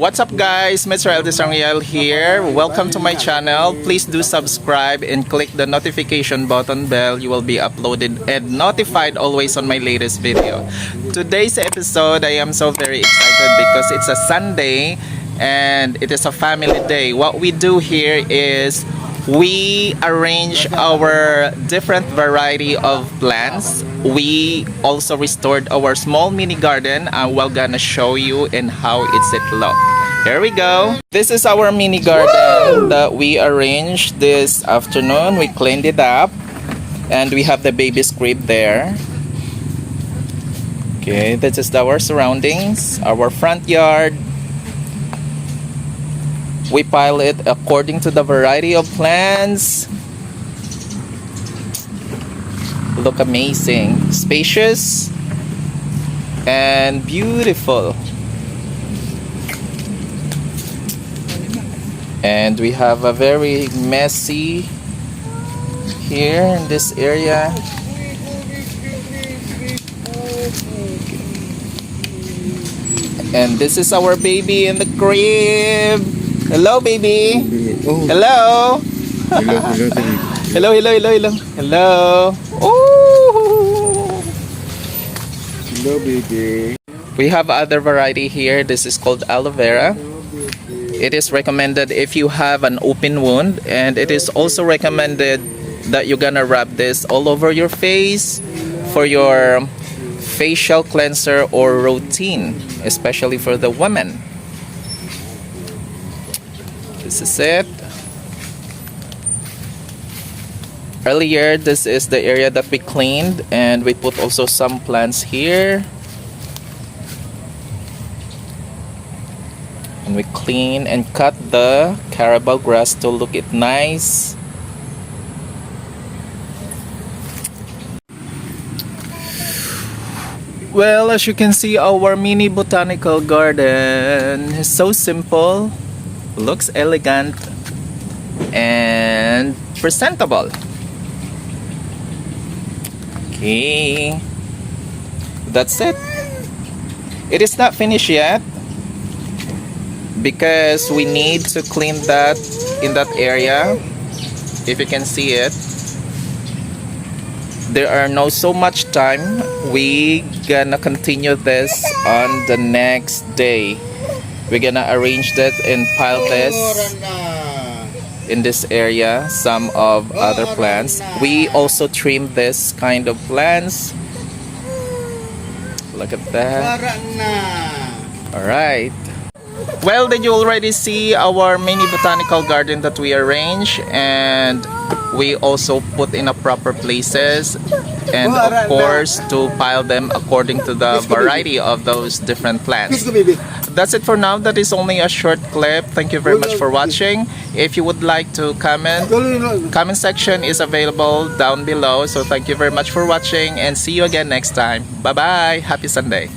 What's up guys, Mr. Eldisangriel here. Welcome to my channel. Please do subscribe and click the notification button bell. You will be uploaded and notified always on my latest video. Today's episode, I am so very excited because it's a Sunday and it is a family day. What we do here is we arrange our different variety of plants. We also restored our small mini garden and we're gonna show you and how it's it look. Here we go. This is our mini garden that we arranged this afternoon. We cleaned it up and we have the baby's crib there. Okay, this is our surroundings, our front yard. We pile it according to the variety of plants. Look amazing, spacious and beautiful. And we have a very messy here in this area. And this is our baby in the crib. Hello, baby. Oh. Hello. Hello. Hello. Ooh. Hello, baby. We have other variety here. This is called aloe vera. It is recommended if you have an open wound, and it is also recommended that you're gonna rub this all over your face for your facial cleanser or routine, especially for the women. This is it. Earlier, this is the area that we cleaned, and we put also some plants here. And we clean and cut the carabao grass to look it nice. Well, as you can see, our mini botanical garden is so simple, looks elegant and presentable. Okay, that's it. It is not finished yet because we need to clean that in that area. If you can see it, there are no so much time. We gonna continue this on the next day. We're gonna arrange that and pile this in this area, some of other plants. We also trim this kind of plants. Look at that. Alright. Well, did you already see our mini botanical garden that we arranged, and we also put in a proper places, and of course to pile them according to the variety of those different plants. That's it for now. That is only a short clip. Thank you very much for watching. If you would like to comment section is available down below. So thank you very much for watching and see you again next time. Bye bye. Happy Sunday.